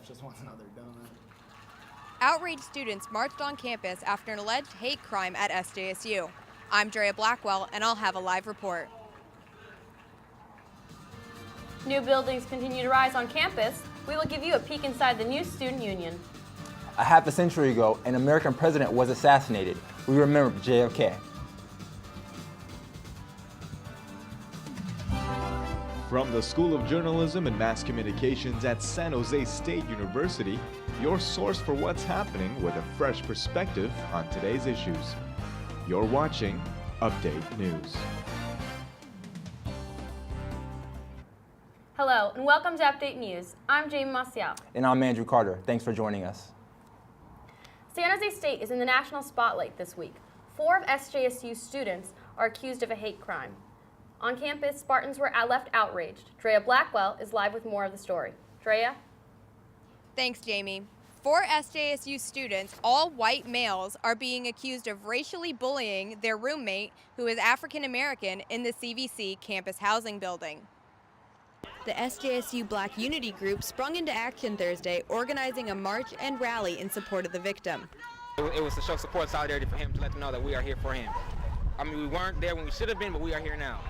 Jeff just wants another donut. Outraged students marched on campus after an alleged hate crime at SJSU. I'm Drea Blackwell, and I'll have a live report. New buildings continue to rise on campus. We will give you a peek inside the new student union. A half a century ago, an American president was assassinated. We remember JFK. From the School of Journalism and Mass Communications at San Jose State University, your source for what's happening with a fresh perspective on today's issues. You're watching Update News. Hello, and welcome to Update News. I'm Jamie Marcial. And I'm Andrew Carter. Thanks for joining us. San Jose State is in the national spotlight this week. 4 of SJSU students are accused of a hate crime. On campus, Spartans were left outraged. Drea Blackwell is live with more of the story. Drea? Thanks, Jamie. 4 SJSU students, all white males, are being accused of racially bullying their roommate, who is African American, in the CVC campus housing building. The SJSU Black Unity Group sprung into action Thursday, organizing a march and rally in support of the victim. It was to show support and solidarity for him, to let them know that we are here for him. I mean, we weren't there when we should have been, but we are here now.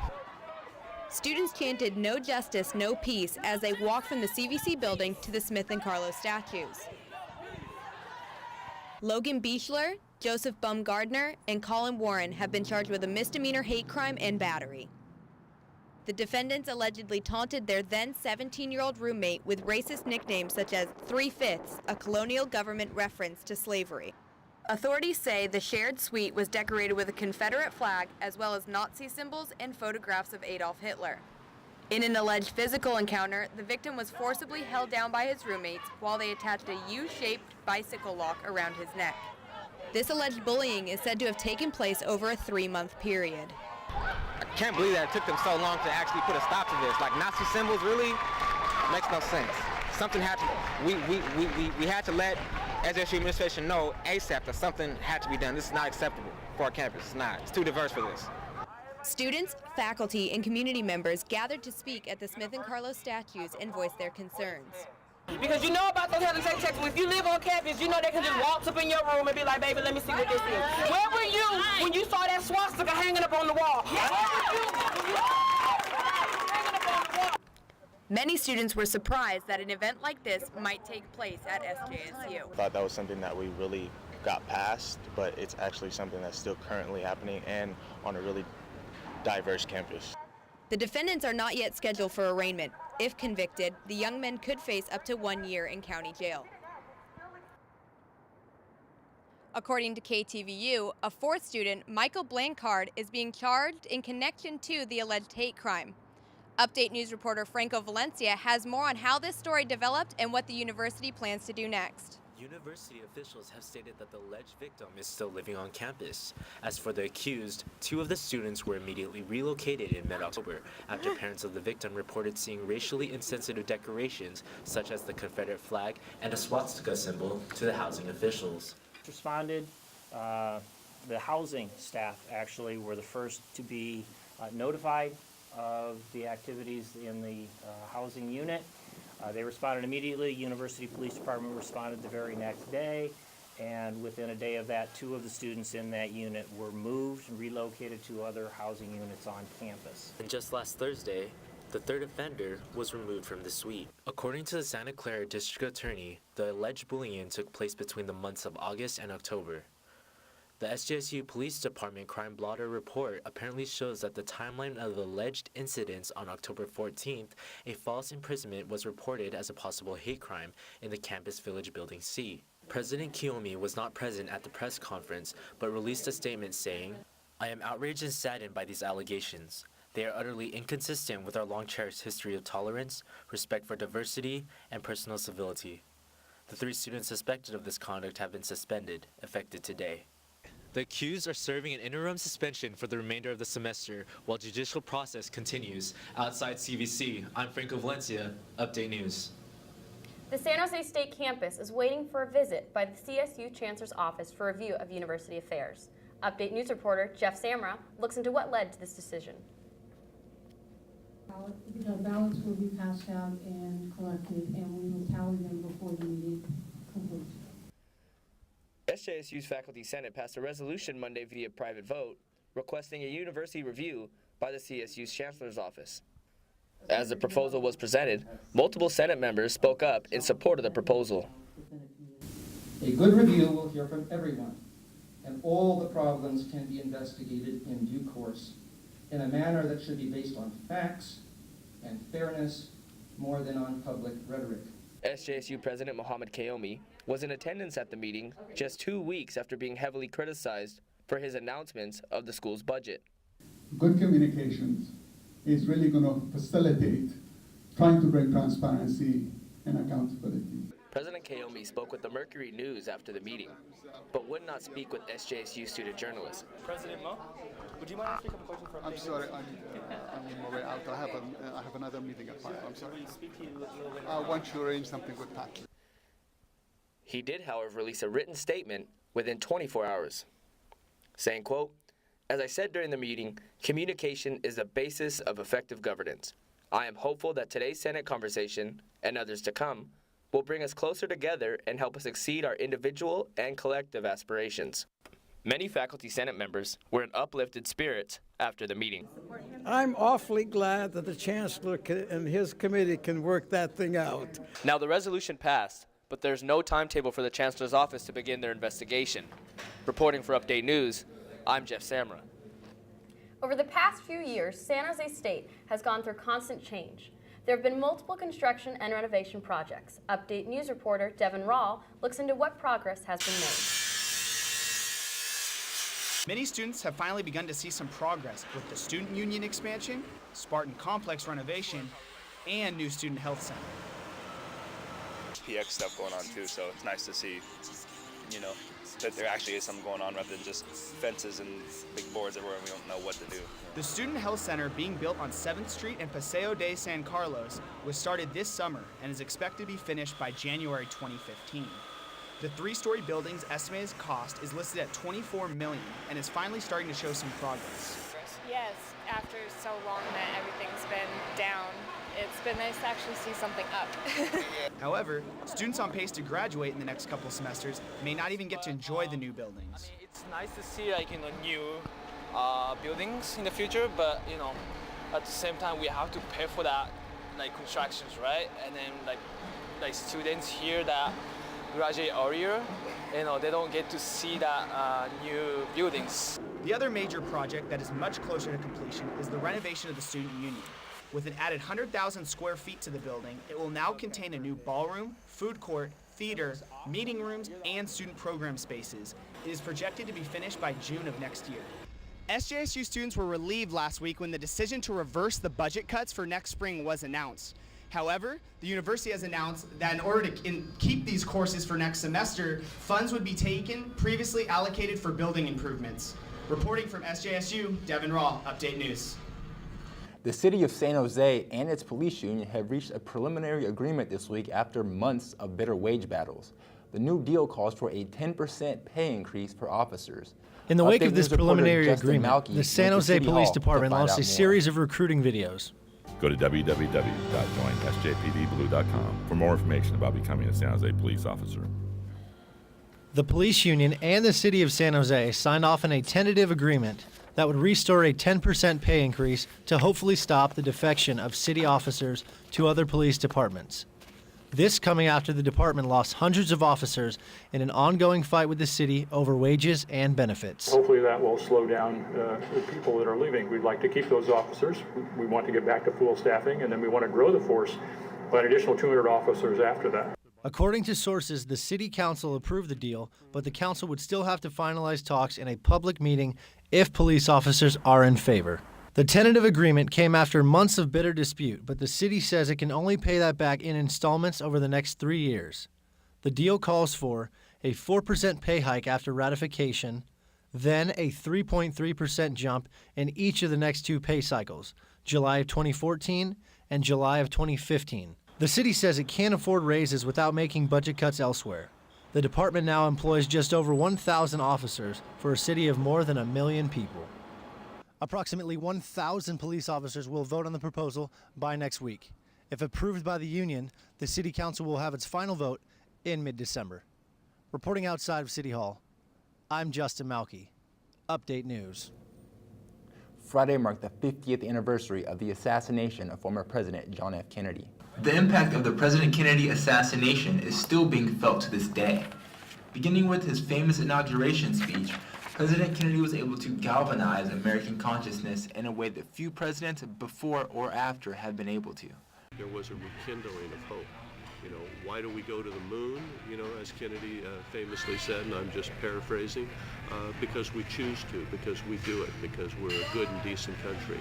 Students chanted "No justice, no peace" as they walked from the CVC building to the Smith and Carlos statues. Logan Beechler, Joseph Baumgardner, and Colin Warren have been charged with a misdemeanor hate crime and battery. The defendants allegedly taunted their then 17-year-old roommate with racist nicknames such as 3/5, a colonial government reference to slavery. Authorities say the shared suite was decorated with a Confederate flag as well as Nazi symbols and photographs of Adolf Hitler. In an alleged physical encounter, the victim was forcibly held down by his roommates while they attached a U-shaped bicycle lock around his neck. This alleged bullying is said to have taken place over a 3-month period. I can't believe that it took them so long to actually put a stop to this. Like, Nazi symbols really makes no sense. Something had to, we had to let SJSU administration know ASAP that something had to be done. This is not acceptable for our campus. It's not. It's too diverse for this. Students, faculty, and community members gathered to speak at the Smith and Carlos statues and voice their concerns. Because you know about those hesitation checks. If you live on campus, you know they can just walk up in your room and be like, baby, let me see what this is. Where were you when you saw that swastika hanging up on the wall? Where were you when you saw that hanging up on the wall? Many students were surprised that an event like this might take place at SJSU. I thought that was something that we really got past, but it's actually something that's still currently happening and on a really diverse campus. The defendants are not yet scheduled for arraignment. If convicted, the young men could face up to 1 year in county jail. According to KTVU, a 4th student, Michael Blanchard, is being charged in connection to the alleged hate crime. Update News reporter Franco Valencia has more on how this story developed and what the university plans to do next. University officials have stated that the alleged victim is still living on campus. As for the accused, 2 of the students were immediately relocated in mid-October after parents of the victim reported seeing racially insensitive decorations such as the Confederate flag and a swastika symbol to the housing officials. Responded. The housing staff actually were the first to be notified of the activities in the housing unit. They responded immediately. University Police Department responded the very next day, and within a day of that, 2 of the students in that unit were moved and relocated to other housing units on campus. And just last Thursday, the 3rd offender was removed from the suite. According to the Santa Clara District Attorney, the alleged bullying took place between the months of August and October. The SJSU Police Department Crime Blotter report apparently shows that the timeline of the alleged incidents on October 14th, a false imprisonment was reported as a possible hate crime in the Campus Village Building C. President Kiyomi was not present at the press conference, but released a statement saying, "I am outraged and saddened by these allegations. They are utterly inconsistent with our long-cherished history of tolerance, respect for diversity, and personal civility. The 3 students suspected of this conduct have been suspended, effective today." The accused are serving an interim suspension for the remainder of the semester while judicial process continues. Outside CVC, I'm Franco Valencia, Update News. The San Jose State campus is waiting for a visit by the CSU Chancellor's Office for review of university affairs. Update News reporter Jeff Samra looks into what led to this decision. ballots will be passed out and collected, and we will tally them before the meeting concludes. SJSU's Faculty Senate passed a resolution Monday via private vote requesting a university review by the CSU's Chancellor's Office. As the proposal was presented, multiple Senate members spoke up in support of the proposal. A good review will hear from everyone, and all the problems can be investigated in due course in a manner that should be based on facts and fairness more than on public rhetoric. SJSU President Mohammed Kayomi was in attendance at the meeting just 2 weeks after being heavily criticized for his announcements of the school's budget. Good communications is really going to facilitate trying to bring transparency and accountability. President Kayomi spoke with the Mercury News after the meeting, but would not speak with SJSU student journalists. President Mo, would you mind asking a couple questions for I'm sorry, I'm on my way out. I have another meeting at 5. I'm sorry. I want to arrange something with Pat. He did, however, release a written statement within 24 hours, saying, quote, "As I said during the meeting, communication is the basis of effective governance. I am hopeful that today's Senate conversation, and others to come, will bring us closer together and help us exceed our individual and collective aspirations." Many Faculty Senate members were in uplifted spirits after the meeting. I'm awfully glad that the Chancellor and his committee can work that thing out. Now, the resolution passed, but there's no timetable for the Chancellor's office to begin their investigation. Reporting for Update News, I'm Jeff Samra. Over the past few years, San Jose State has gone through constant change. There have been multiple construction and renovation projects. Update News reporter Devin Rawl looks into what progress has been made. Many students have finally begun to see some progress with the Student Union expansion, Spartan Complex renovation, and new Student Health Center. PX stuff going on too, so it's nice to see, that there actually is something going on rather than just fences and big boards everywhere and we don't know what to do. The Student Health Center being built on 7th Street and Paseo de San Carlos was started this summer and is expected to be finished by January 2015. The 3-story building's estimated cost is listed at $24 million and is finally starting to show some progress. Yes, after so long that everything's been down, it's been nice to actually see something up. However, students on pace to graduate in the next couple semesters may not even get to enjoy the new buildings. It's nice to see new buildings in the future, but at the same time we have to pay for that constructions, right? And then like students here that graduate earlier, they don't get to see that new buildings. The other major project that is much closer to completion is the renovation of the Student Union. With an added 100,000 square feet to the building, it will now contain a new ballroom, food court, theater, meeting rooms, and student program spaces. It is projected to be finished by June of next year. SJSU students were relieved last week when the decision to reverse the budget cuts for next spring was announced. However, the university has announced that in order to keep these courses for next semester, funds would be taken previously allocated for building improvements. Reporting from SJSU, Devin Rawl, Update News. The city of San Jose and its police union have reached a preliminary agreement this week after months of bitter wage battles. The new deal calls for a 10% pay increase for officers. In the wake Update of this News reporter preliminary Justin agreement, Malky the San went to Jose City Police Hall to Department find launched out a more. series of recruiting videos. Go to www.joinsjpdblue.com for more information about becoming a San Jose police officer. The police union and the city of San Jose signed off on a tentative agreement that would restore a 10% pay increase to hopefully stop the defection of city officers to other police departments. This coming after the department lost hundreds of officers in an ongoing fight with the city over wages and benefits. Hopefully that will slow down the people that are leaving. We'd like to keep those officers. We want to get back to full staffing, and then we want to grow the force by an additional 200 officers after that. According to sources, the city council approved the deal, but the council would still have to finalize talks in a public meeting if police officers are in favor. The tentative agreement came after months of bitter dispute, but the city says it can only pay that back in installments over the next 3 years. The deal calls for a 4% pay hike after ratification, then a 3.3% jump in each of the next 2 pay cycles, July of 2014 and July of 2015. The city says it can't afford raises without making budget cuts elsewhere. The department now employs just over 1,000 officers for a city of more than 1 million people. Approximately 1,000 police officers will vote on the proposal by next week. If approved by the union, the City Council will have its final vote in mid-December. Reporting outside of City Hall, I'm Justin Malky. Update News. Friday marked the 50th anniversary of the assassination of former President John F. Kennedy. The impact of the President Kennedy assassination is still being felt to this day. Beginning with his famous inauguration speech, President Kennedy was able to galvanize American consciousness in a way that few presidents before or after have been able to. There was a rekindling of hope. You know, why do we go to the moon? You know, as Kennedy famously said, and I'm just paraphrasing, because we choose to, because we do it, because we're a good and decent country.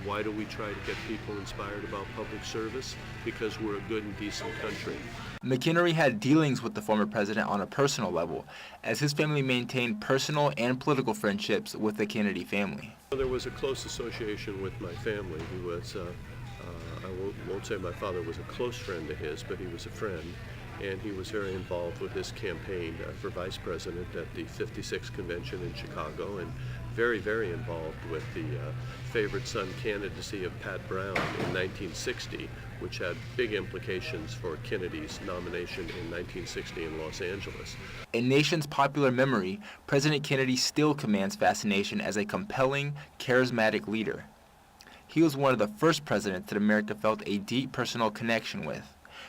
Why do we try to get people inspired about public service? Because we're a good and decent country. McHenry had dealings with the former president on a personal level, as his family maintained personal and political friendships with the Kennedy family. There was a close association with my family. He was, I won't say my father was a close friend to his, but he was a friend. And he was very involved with his campaign for vice president at the 56th convention in Chicago, and very, very involved with the favorite son candidacy of Pat Brown in 1960, which had big implications for Kennedy's nomination in 1960 in Los Angeles. In nation's popular memory, President Kennedy still commands fascination as a compelling, charismatic leader. He was one of the first presidents that America felt a deep personal connection with.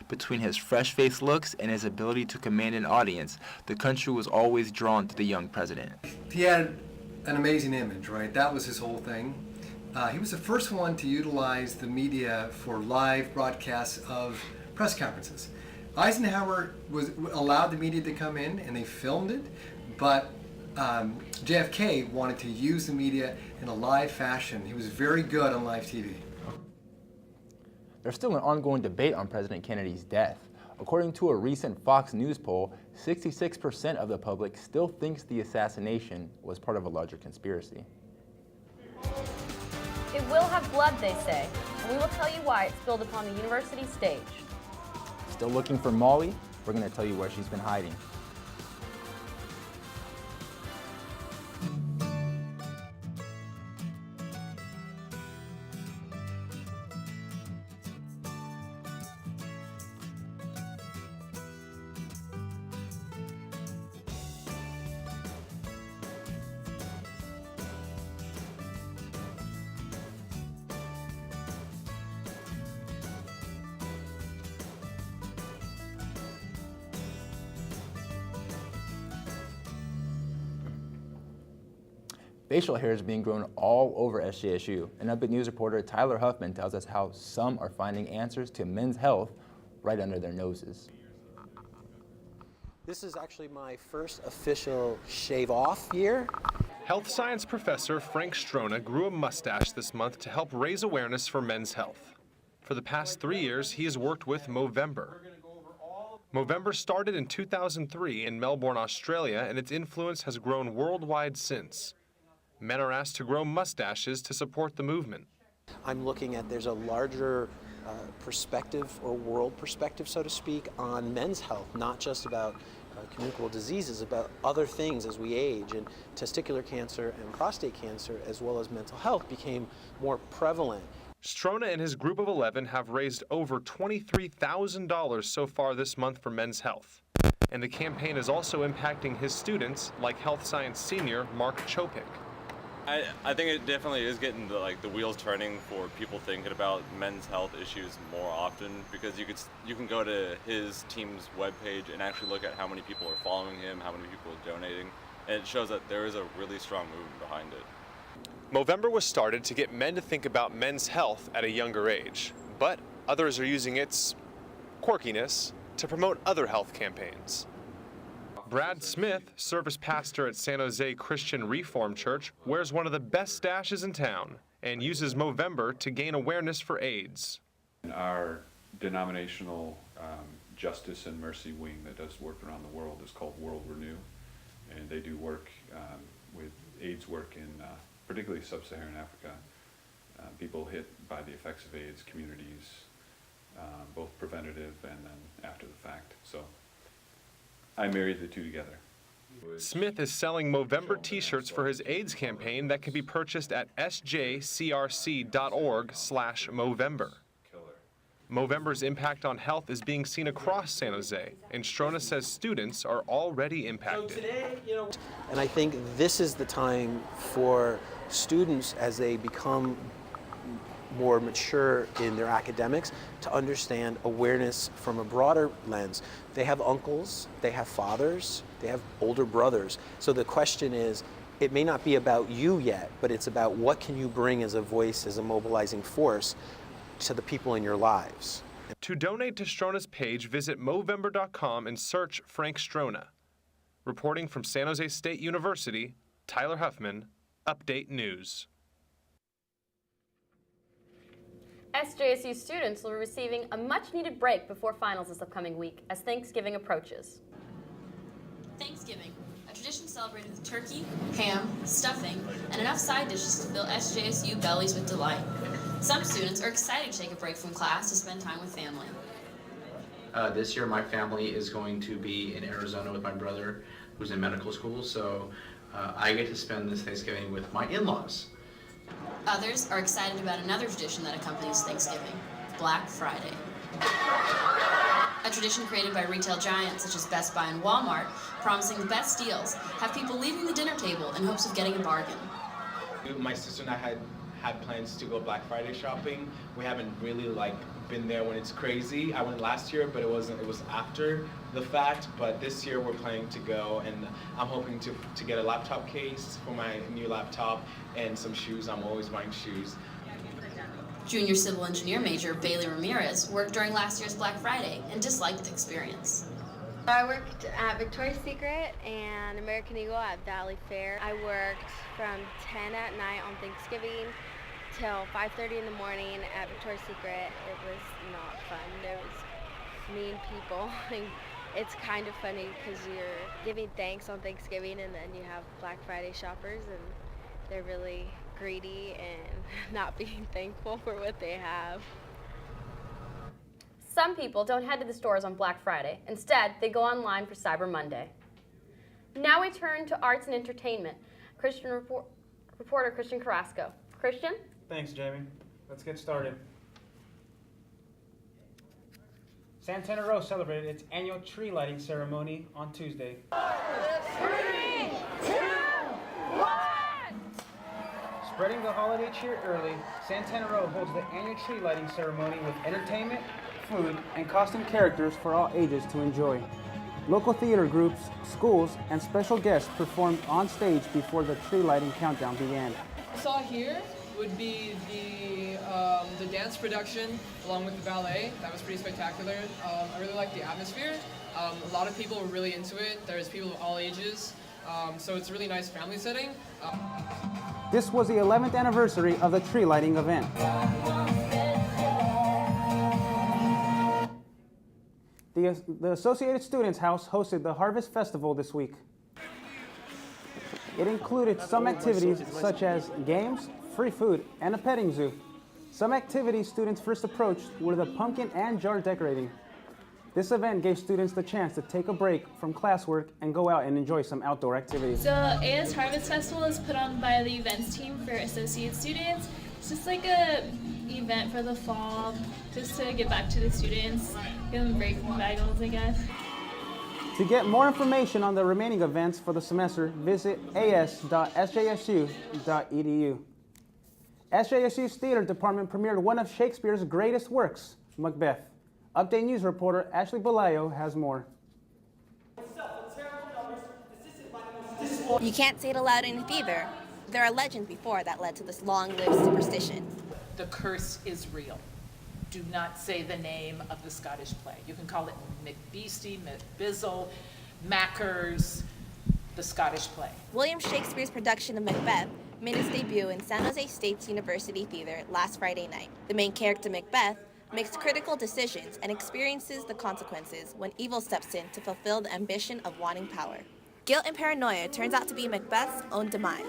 Between his fresh-faced looks and his ability to command an audience, the country was always drawn to the young president. He had an amazing image, right? That was his whole thing. He was the first one to utilize the media for live broadcasts of press conferences. Eisenhower allowed the media to come in and they filmed it, but JFK wanted to use the media in a live fashion. He was very good on live TV. There's still an ongoing debate on President Kennedy's death. According to a recent Fox News poll, 66% of the public still thinks the assassination was part of a larger conspiracy. It will have blood, they say, and we will tell you why it spilled upon the university stage. Still looking for Molly? We're going to tell you where she's been hiding. Facial hair is being grown all over SJSU. An Upbeat News reporter, Tyler Huffman, tells us how some are finding answers to men's health right under their noses. This is actually my first official shave-off year. Health science professor Frank Strona grew a mustache this month to help raise awareness for men's health. For the past 3 years, he has worked with Movember. Movember started in 2003 in Melbourne, Australia, and its influence has grown worldwide since. Men are asked to grow mustaches to support the movement. I'm looking at there's a larger perspective or world perspective, so to speak, on men's health, not just about communicable diseases, about other things as we age, and testicular cancer and prostate cancer, as well as mental health, became more prevalent. Strona and his group of 11 have raised over $23,000 so far this month for men's health. And the campaign is also impacting his students, like health science senior Mark Chopik. I think it definitely is getting the wheels turning for people thinking about men's health issues more often, because you can go to his team's webpage and actually look at how many people are following him, how many people are donating, and it shows that there is a really strong movement behind it. Movember was started to get men to think about men's health at a younger age, but others are using its quirkiness to promote other health campaigns. Brad Smith, service pastor at San Jose Christian Reformed Church, wears one of the best stashes in town and uses Movember to gain awareness for AIDS. Our denominational justice and mercy wing that does work around the world is called World Renew, and they do work with AIDS work in particularly sub-Saharan Africa. People hit by the effects of AIDS, communities, both preventative and then after the fact. So I married the two together. Smith is selling Movember t-shirts for his AIDS campaign that can be purchased at sjcrc.org/Movember. Movember's impact on health is being seen across San Jose, and Strona says students are already impacted. And I think this is the time for students, as they become more mature in their academics, to understand awareness from a broader lens. They have uncles, they have fathers, they have older brothers. So the question is, it may not be about you yet, but it's about what can you bring as a voice, as a mobilizing force to the people in your lives. To donate to Strona's page, visit Movember.com and search Frank Strona. Reporting from San Jose State University, Tyler Huffman, Update News. SJSU students will be receiving a much-needed break before finals this upcoming week as Thanksgiving approaches. Thanksgiving, a tradition celebrated with turkey, ham, stuffing, and enough side dishes to fill SJSU bellies with delight. Some students are excited to take a break from class to spend time with family. This year my family is going to be in Arizona with my brother who's in medical school, so I get to spend this Thanksgiving with my in-laws. Others are excited about another tradition that accompanies Thanksgiving, Black Friday. A tradition created by retail giants such as Best Buy and Walmart, promising the best deals, have people leaving the dinner table in hopes of getting a bargain. My sister and I had plans to go Black Friday shopping. We haven't really been there when it's crazy. I went last year, but it was after the fact. But this year we're planning to go, and I'm hoping to get a laptop case for my new laptop and some shoes. I'm always buying shoes. Junior civil engineer major Bailey Ramirez worked during last year's Black Friday and disliked the experience. I worked at Victoria's Secret and American Eagle at Valley Fair. I worked from 10 at night on Thanksgiving till 5:30 in the morning at Victoria's Secret. It was not fun. There was mean people. It's kind of funny because you're giving thanks on Thanksgiving and then you have Black Friday shoppers and they're really greedy and not being thankful for what they have. Some people don't head to the stores on Black Friday. Instead, they go online for Cyber Monday. Now we turn to arts and entertainment. Reporter Christian Carrasco. Christian? Thanks, Jamie. Let's get started. Santana Row celebrated its annual tree lighting ceremony on Tuesday. 3, 2, 1! Spreading the holiday cheer early, Santana Row holds the annual tree lighting ceremony with entertainment, food, and costume characters for all ages to enjoy. Local theater groups, schools, and special guests performed on stage before the tree lighting countdown began. What I saw here would be the dance production along with the ballet. That was pretty spectacular. I really liked the atmosphere. A lot of people were really into it. There's people of all ages. So it's a really nice family setting. This was the 11th anniversary of the tree lighting event. The Associated Students House hosted the Harvest Festival this week. It included some activities such as games, free food, and a petting zoo. Some activities students first approached were the pumpkin and jar decorating. This event gave students the chance to take a break from classwork and go out and enjoy some outdoor activities. So AS Harvest Festival is put on by the events team for associate students. It's just like a event for the fall, just to get back to the students, give them a break from bagels, I guess. To get more information on the remaining events for the semester, visit as.sjsu.edu. SJSU's theater department premiered one of Shakespeare's greatest works, Macbeth. Update News reporter Ashley Belayo has more. You can't say it aloud in a theater. There are legends before that led to this long-lived superstition. The curse is real. Do not say the name of the Scottish play. You can call it Macbeastie, Macbizzle, Mackers, the Scottish play. William Shakespeare's production of Macbeth made its debut in San Jose State's University Theater last Friday night. The main character, Macbeth, makes critical decisions and experiences the consequences when evil steps in to fulfill the ambition of wanting power. Guilt and paranoia turns out to be Macbeth's own demise.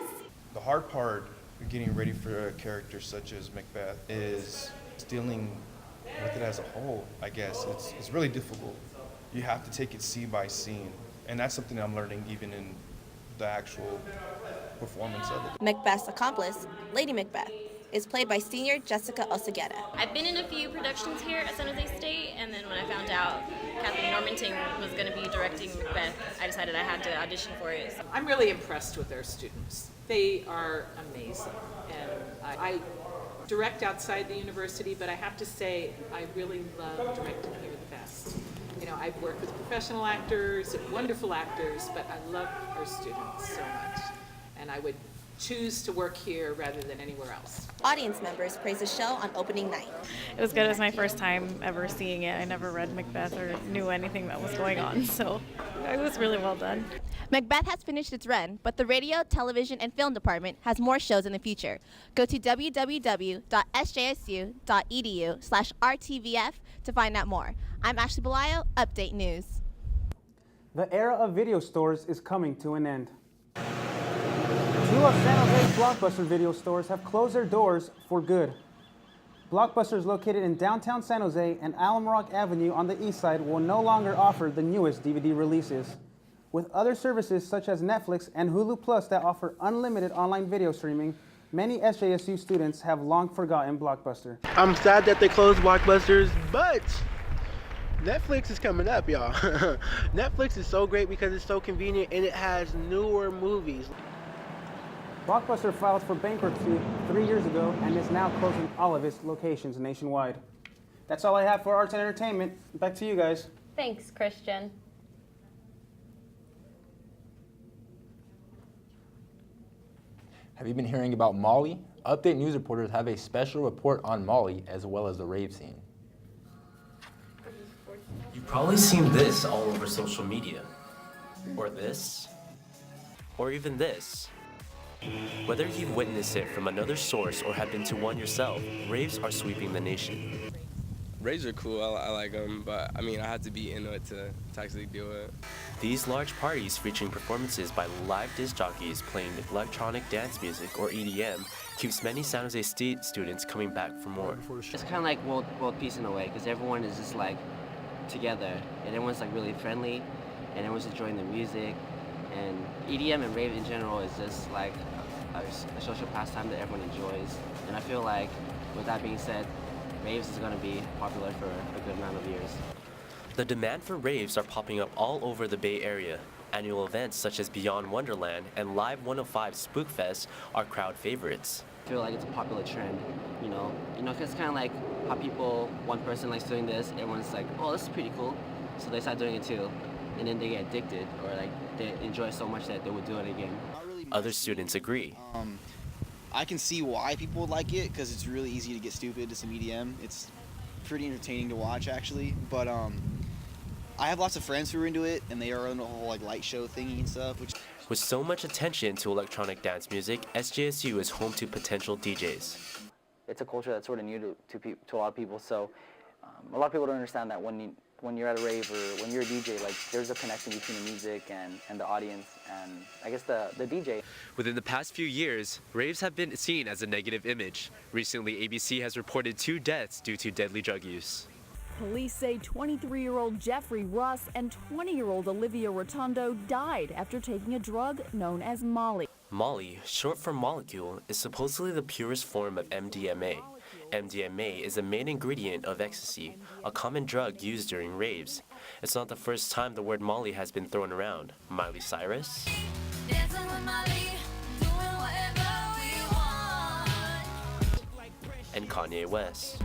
The hard part of getting ready for a character such as Macbeth is dealing with it as a whole, I guess. It's really difficult. You have to take it scene by scene And that's something I'm learning even in the actual performance of it. Macbeth's accomplice, Lady Macbeth, is played by senior Jessica Oseguera. I've been in a few productions here at San Jose State, and then when I found out Kathleen Normanton was going to be directing Macbeth, I decided I had to audition for it. I'm really impressed with our students. They are amazing, and I direct outside the university, but I have to say I really love directing here the best. You know, I've worked with professional actors, wonderful actors, but I love our students so much, and I would choose to work here rather than anywhere else. Audience members praise the show on opening night. It was good. It was my first time ever seeing it. I never read Macbeth or knew anything that was going on, so it was really well done. Macbeth has finished its run, but the radio, television, and film department has more shows in the future. Go to www.sjsu.edu/RTVF to find out more. I'm Ashley Belayo, Update News. The era of video stores is coming to an end. 2 of San Jose's Blockbuster video stores have closed their doors for good. Blockbuster is located in downtown San Jose, and Alum Rock Avenue on the east side will no longer offer the newest DVD releases. With other services such as Netflix and Hulu Plus that offer unlimited online video streaming, many SJSU students have long forgotten Blockbuster. I'm sad that they closed Blockbusters, but Netflix is coming up, y'all. Netflix is so great because it's so convenient and it has newer movies. Blockbuster filed for bankruptcy 3 years ago and is now closing all of its locations nationwide. That's all I have for arts and entertainment. Back to you guys. Thanks, Christian. Have you been hearing about Molly? Update News reporters have a special report on Molly as well as the rave scene. You've probably seen this all over social media. Or this. Or even this. Whether you've witnessed it from another source or have been to one yourself, raves are sweeping the nation. Raves are cool, I like them, but I mean, I had to be into it to actually do it. These large parties featuring performances by live disc jockeys playing electronic dance music or EDM keeps many San Jose State students coming back for more. It's kind of like world peace in a way, because everyone is just like together, and everyone's like really friendly, and everyone's enjoying the music. And EDM and rave in general is just like a social pastime that everyone enjoys. And I feel like, with that being said, raves is going to be popular for a good amount of years. The demand for raves are popping up all over the Bay Area. Annual events such as Beyond Wonderland and Live 105 Spook Fest are crowd favorites. I feel like it's a popular trend, you know, because it's kind of like how one person likes doing this, everyone's like, oh, this is pretty cool, so they start doing it too. And then they get addicted, or like they enjoy it so much that they would do it again. Other students agree. I can see why people would like it, because it's really easy to get stupid to some EDM. It's pretty entertaining to watch, actually. But I have lots of friends who are into it, and they are on the whole like light show thingy and stuff. With so much attention to electronic dance music, SJSU is home to potential DJs. It's a culture that's sort of new to a lot of people, so a lot of people don't understand that when you're at a rave or when you're a DJ, like there's a connection between the music and the audience and I guess the DJ. Within the past few years, raves have been seen as a negative image. Recently, ABC has reported 2 deaths due to deadly drug use. Police say 23-year-old Jeffrey Russ and 20-year-old Olivia Rotondo died after taking a drug known as Molly. Molly, short for molecule, is supposedly the purest form of MDMA. MDMA is the main ingredient of ecstasy, a common drug used during raves. It's not the first time the word Molly has been thrown around. Miley Cyrus? And Kanye West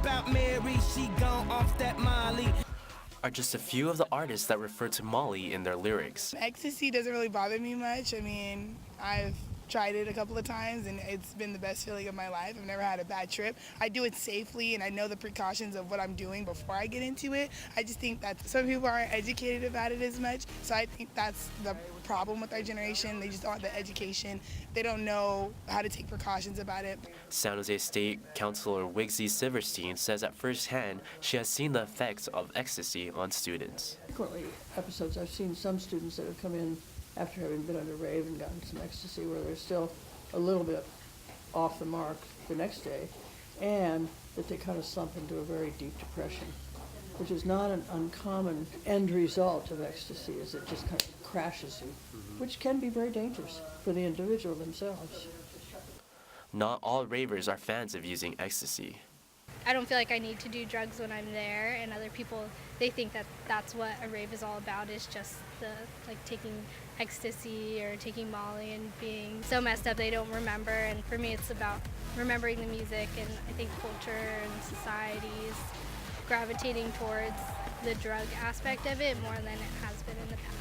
are just a few of the artists that refer to Molly in their lyrics. Ecstasy doesn't really bother me much. I mean, I've tried it a couple of times and it's been the best feeling of my life. I've never had a bad trip. I do it safely and I know the precautions of what I'm doing before I get into it. I just think that some people aren't educated about it as much, so I think that's the problem with our generation. They just don't have the education. They don't know how to take precautions about it. San Jose State Councilor Wigsy Silverstein says at firsthand she has seen the effects of ecstasy on students. Frequently episodes, I've seen some students that have come in after having been under rave and gotten some ecstasy where they're still a little bit off the mark the next day, and that they kind of slump into a very deep depression, which is not an uncommon end result of ecstasy, is it just kind of crashes you, which can be very dangerous for the individual themselves. Not all ravers are fans of using ecstasy. I don't feel like I need to do drugs when I'm there, and other people, they think that that's what a rave is all about, is just taking ecstasy or taking Molly and being so messed up they don't remember. And for me, it's about remembering the music, and I think culture and society is gravitating towards the drug aspect of it more than it has been in the past.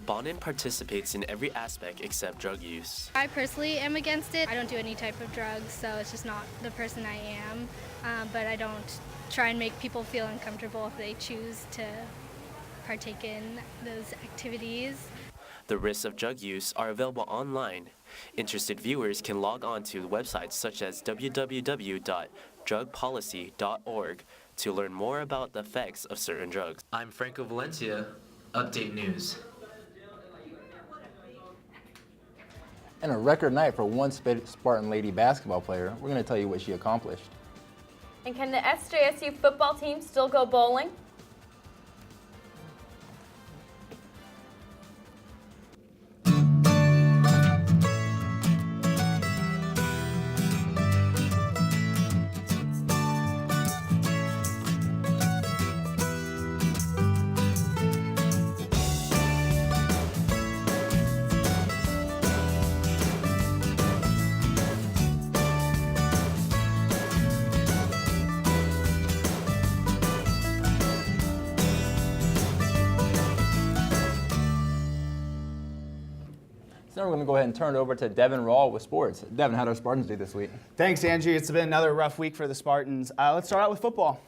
Bonin participates in every aspect except drug use. I personally am against it. I don't do any type of drugs, so it's just not the person I am. But I don't try and make people feel uncomfortable if they choose to partake in those activities. The risks of drug use are available online. Interested viewers can log on to websites such as www.drugpolicy.org to learn more about the effects of certain drugs. I'm Franco Valencia, Update News. And a record night for one Spartan lady basketball player. We're going to tell you what she accomplished. And can the SJSU football team still go bowling? So we're going to go ahead and turn it over to Devin Rawl with sports. Devin, how did our Spartans do this week? Thanks, Andrew. It's been another rough week for the Spartans. Let's start out with football.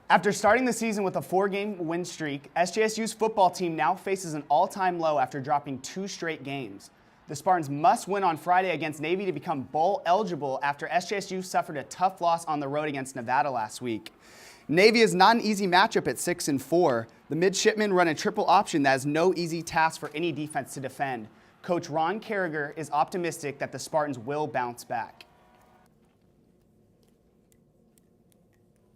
After starting the season with a 4-game win streak, SJSU's football team now faces an all-time low after dropping 2 straight games. The Spartans must win on Friday against Navy to become bowl eligible after SJSU suffered a tough loss on the road against Nevada last week. Navy is not an easy matchup at 6-4. The midshipmen run a triple option that is no easy task for any defense to defend. Coach Ron Carragher is optimistic that the Spartans will bounce back.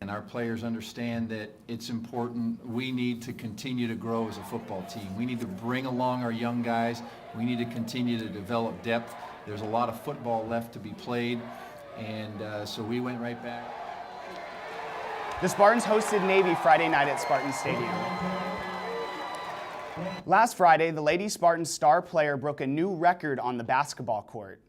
And our players understand that it's important. We need to continue to grow as a football team. We need to bring along our young guys. We need to continue to develop depth. There's a lot of football left to be played, and so we went right back. The Spartans hosted Navy Friday night at Spartan Stadium. Last Friday, the Lady Spartans star player broke a new record on the basketball court.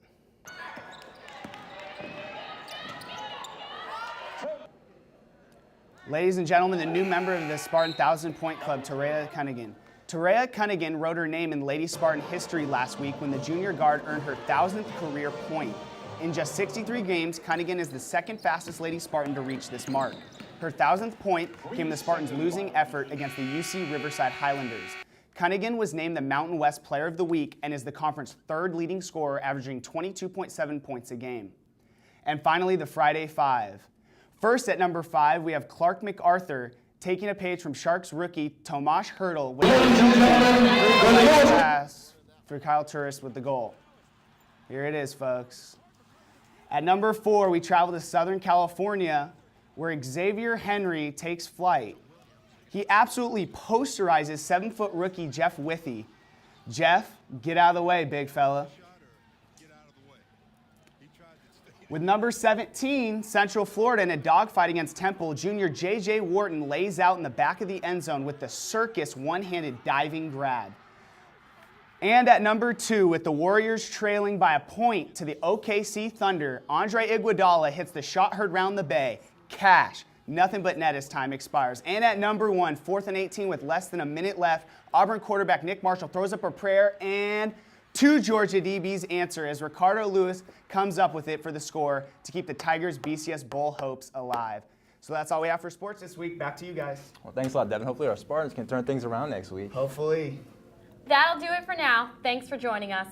Ladies and gentlemen, the new member of the Spartan 1,000-point club, Tareya Cunningham. Tareya Cunningham wrote her name in Lady Spartan history last week when the junior guard earned her 1,000th career point. In just 63 games, Cunningham is the second fastest Lady Spartan to reach this mark. Her 1,000th point came the Spartans' losing effort against the UC Riverside Highlanders. Cunningham was named the Mountain West Player of the Week and is the conference 3rd leading scorer, averaging 22.7 points a game. And finally, the Friday Five. First at number 5, we have Clark MacArthur taking a page from Sharks rookie Tomasz Hertel with a pass for Kyle Turris with the goal. Here it is, folks. At number 4, we travel to Southern California, where Xavier Henry takes flight. He absolutely posterizes 7-foot rookie Jeff Withey. Jeff, get out of the way, big fella. With number 17, Central Florida, in a dogfight against Temple, junior J.J. Wharton lays out in the back of the end zone with the circus one-handed diving grab. And at number 2, with the Warriors trailing by a point to the OKC Thunder, Andre Iguodala hits the shot heard round the bay. Cash. Nothing but net as time expires. And at number 1, 4th and 18 with less than a minute left, Auburn quarterback Nick Marshall throws up a prayer, and 2 Georgia DBs answer as Ricardo Lewis comes up with it for the score to keep the Tigers' BCS Bowl hopes alive. So that's all we have for sports this week. Back to you guys. Well, thanks a lot, Devin. Hopefully our Spartans can turn things around next week. Hopefully. That'll do it for now. Thanks for joining us.